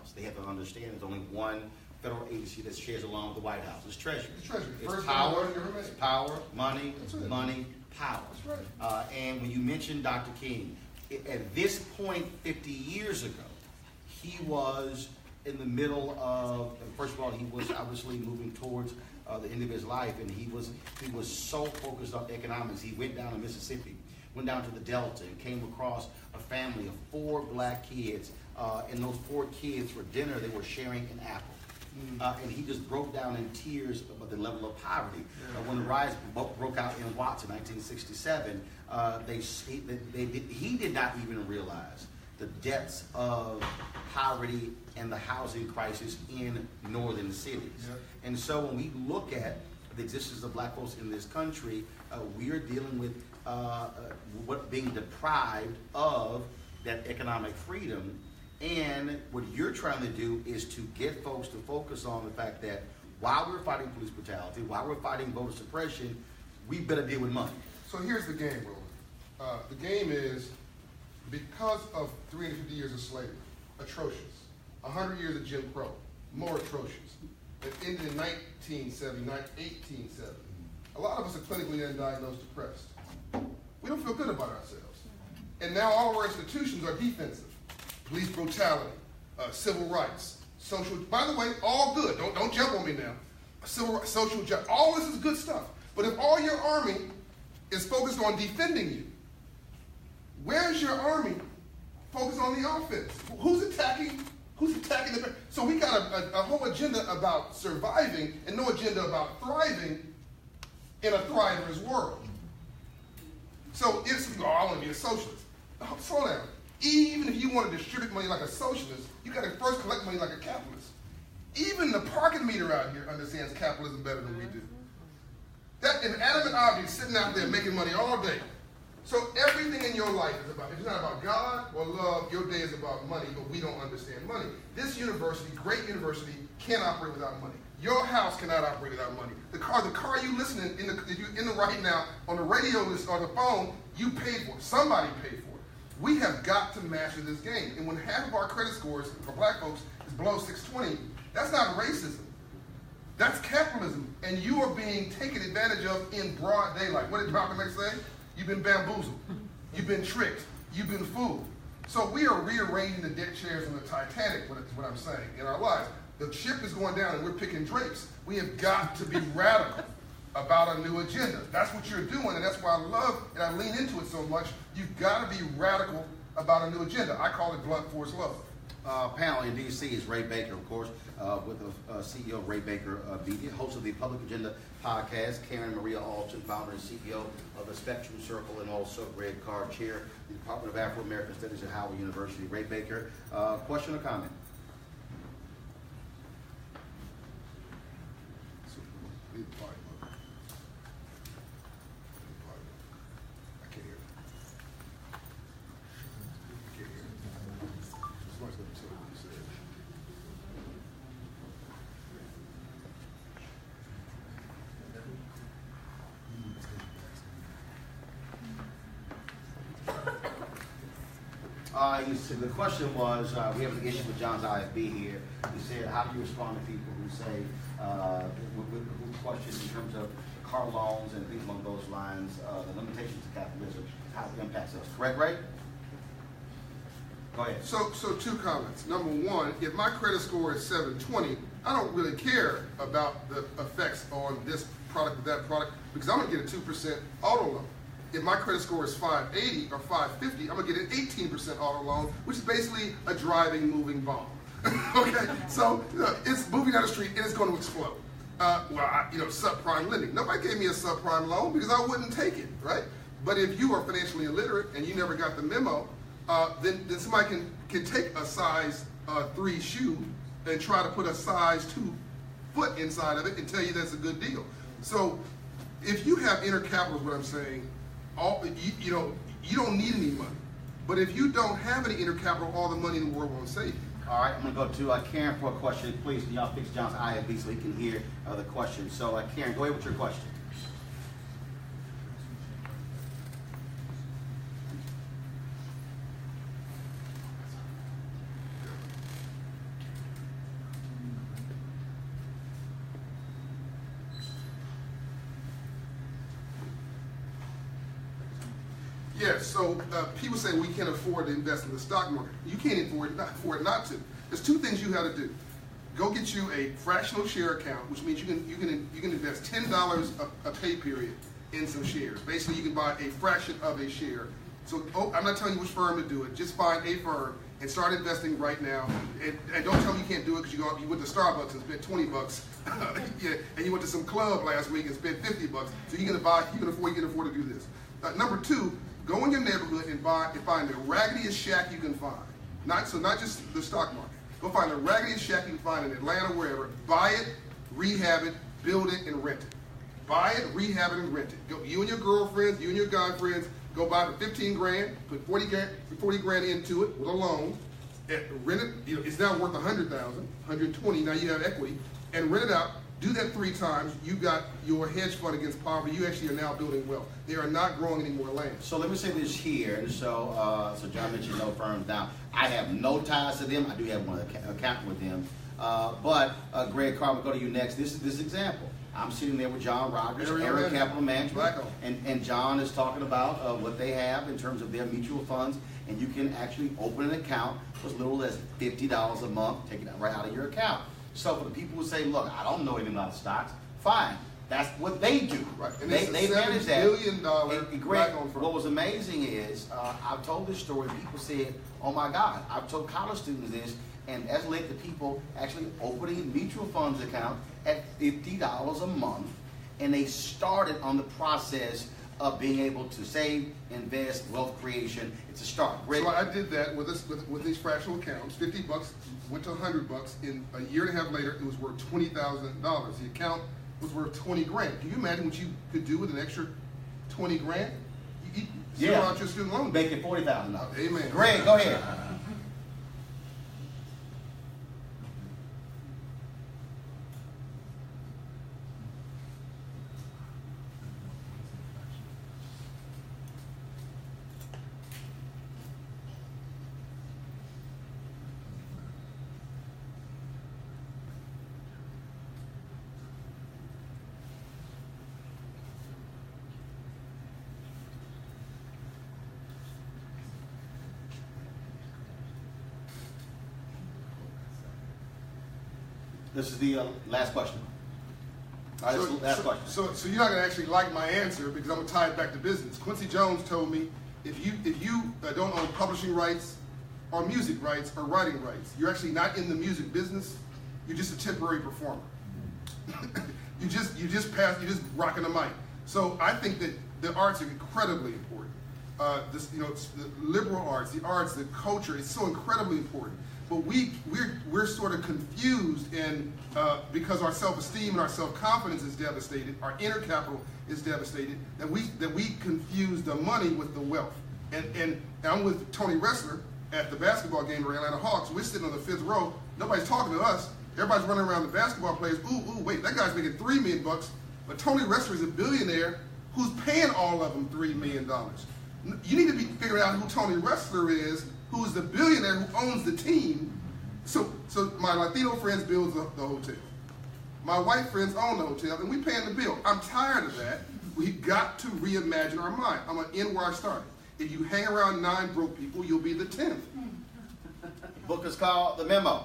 House. They have to understand there's only one federal agency that shares along with the White House. It's Treasury. It's Treasury. It's power, money, power. That's right. And when you mentioned Dr. King, at this point 50 years ago, he was in the middle of, first of all, he was obviously moving towards the end of his life, and he was so focused on economics. He went down to Mississippi, went down to the Delta, and came across a family of 4 black kids. And those 4 kids, for dinner, they were sharing an apple. And he just broke down in tears about the level of poverty. When the riots broke out in Watts in 1967, he did not even realize the depths of poverty and the housing crisis in northern cities. And so when we look at the existence of black folks in this country, we are dealing with being deprived of that economic freedom. And what you're trying to do is to get folks to focus on the fact that while we're fighting police brutality, while we're fighting voter suppression, we better deal with money. So here's the game, Roland. The game is, because of 350 years of slavery, atrocious. 100 years of Jim Crow, more atrocious. It ended in 1870. A lot of us are clinically undiagnosed depressed. We don't feel good about ourselves. And now all of our institutions are defensive. Police brutality, civil rights, social, by the way, all good. Don't jump on me now. Social justice, all this is good stuff. But if all your army is focused on defending you, where's your army focused on the offense? Who's attacking the, so we got a whole agenda about surviving and no agenda about thriving in a thriver's world. So it's, I want to be a socialist. Oh, slow down. Even if you want to distribute money like a socialist, you got to first collect money like a capitalist. Even the parking meter out here understands capitalism better than we do. That inanimate object sitting out there making money all day. So everything in your life is about, if it's not about God or love, your day is about money, but we don't understand money. This university, great university, can't operate without money. Your house cannot operate without money. The car you listening in the right now on the radio list or the phone, you paid for it. Somebody paid for it. We have got to master this game. And when half of our credit scores for black folks is below 620, that's not racism. That's capitalism. And you are being taken advantage of in broad daylight. What did Malcolm X say? You've been bamboozled. You've been tricked. You've been fooled. So we are rearranging the deck chairs on the Titanic, what I'm saying, in our lives. The ship is going down and we're picking drapes. We have got to be radical about a new agenda. That's what you're doing, and that's why I love and I lean into it so much. You've got to be radical about a new agenda. I call it blunt force love. Panel in D.C. is Ray Baker, of course, with the CEO of Ray Baker Media, host of the Public Agenda podcast, Karen Maria Alton, founder and CEO of the Spectrum Circle, and also Greg Carr, chair of the Department of Afro-American Studies at Howard University. Ray Baker, question or comment? The question was, we have an issue with John's IFB here. He said, how do you respond to people who say, who question in terms of car loans and things along those lines, the limitations of capitalism, how it impacts us. Correct, right? Go ahead. So 2 comments. Number 1, if my credit score is 720, I don't really care about the effects on this product or that product because I'm going to get a 2% auto loan. If my credit score is 580 or 550, I'm going to get an 18% auto loan, which is basically a driving, moving bomb. Okay? So it's moving down the street and it's going to explode. Subprime lending. Nobody gave me a subprime loan because I wouldn't take it, right? But if you are financially illiterate and you never got the memo, then somebody can take a size 3 shoe and try to put a size 2 foot inside of it and tell you that's a good deal. So if you have inner capital, is what I'm saying, you don't need any money. But if you don't have any inner capital, all the money in the world won't save you. All right, I'm going to go to Karen for a question. Please, can y'all fix John's IFB so he can hear the question. So, Karen, go ahead with your question. Yeah, so people say we can't afford to invest in the stock market. You can't afford it not to. There's two things you have to do. Go get you a fractional share account, which means you can invest $10 a pay period in some shares. Basically, you can buy a fraction of a share. So I'm not telling you which firm to do it. Just find a firm and start investing right now. And don't tell me you can't do it because you went to Starbucks and spent $20. Yeah, and you went to some club last week and spent $50. So you can afford to do this. Number two, go in your neighborhood and find the raggediest shack you can find. Not just the stock market. Go find the raggediest shack you can find in Atlanta, wherever. Buy it, rehab it, build it, and rent it. Buy it, rehab it, and rent it. Go, you and your girlfriends, you and your guy friends, go buy it for 15 grand, put 40 grand into it with a loan, and rent it. You know, it's now worth 100,000, 120. Now you have equity, and rent it out. Do that 3 times. You got your hedge fund against poverty. You actually are now building wealth. They are not growing any more land. So let me say this here. And so John mentioned no firms. Now, I have no ties to them. I do have one account with them. But Greg Carver, go to you next. This example. I'm sitting there with John Rogers, Area Capital Management, and John is talking about what they have in terms of their mutual funds, and you can actually open an account for as little as $50 a month, take it right out of your account. So for the people who say, look, I don't know anything about stocks, fine. That's what they do. Right. And they manage that. $7 billion and Greg, what was amazing is, I've told this story, people said, oh my God, I've told college students this, and that's led to people actually opening mutual funds account at $50 a month, and they started on the process of being able to save, invest, wealth creation. It's a start. Greg, so I did that with these fractional accounts. $50 went to $100. In a year and a half later, it was worth $20,000. The account was worth 20 grand. Can you imagine what you could do with an extra 20 grand? You zero out your student loan. Make it $40,000. Amen. Greg, go ahead. This is the last question. All right, last question. So you're not going to actually like my answer because I'm going to tie it back to business. Quincy Jones told me, if you don't own publishing rights or music rights or writing rights, you're actually not in the music business. You're just a temporary performer. you just rocking the mic. So I think that the arts are incredibly important. The liberal arts, the arts, the culture is so incredibly important. But we're sort of confused, and because our self-esteem and our self-confidence is devastated, our inner capital is devastated, that we confuse the money with the wealth. And I'm with Tony Ressler at the basketball game for Atlanta Hawks. We're sitting on the 5th row. Nobody's talking to us. Everybody's running around the basketball players. Ooh, wait, that guy's making $3 million. But Tony Ressler is a billionaire who's paying all of them $3 million. You need to be figuring out who Tony Ressler is, who is the billionaire who owns the team. So my Latino friends build the hotel. My white friends own the hotel, and we paying the bill. I'm tired of that. We've got to reimagine our mind. I'm going to end where I started. If you hang around 9 broke people, you'll be the 10th. The book is called The Memo.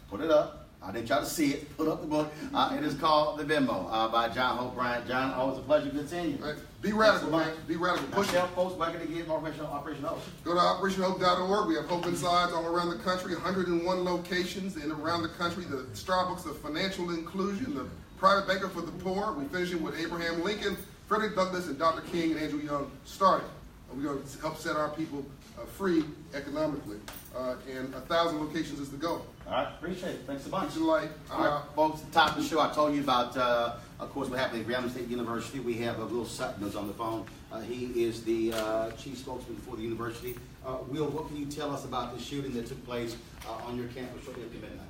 Put it up. I didn't try to see it. Put up the book. It is called The Memo by John Hope Bryant. John, always a pleasure. Good seeing you. Right. Be radical, man. Be radical. Push help folks. Where can they get Operation Hope? Go to OperationHope.org. We have Hope Insides all around the country, 101 locations and around the country. The Starbucks of financial inclusion, the private banker for the poor. We're finishing with Abraham Lincoln, Frederick Douglass, and Dr. King and Andrew Young started. We're going to help set our people free economically. And 1,000 locations is the goal. All right, appreciate it. Thanks a bunch. All right, folks, at the top of the show, I told you about, of course, what happened at Grambling State University. We have Will Sutton who's on the phone. He is the chief spokesman for the university. Will, what can you tell us about the shooting that took place on your campus shortly after midnight?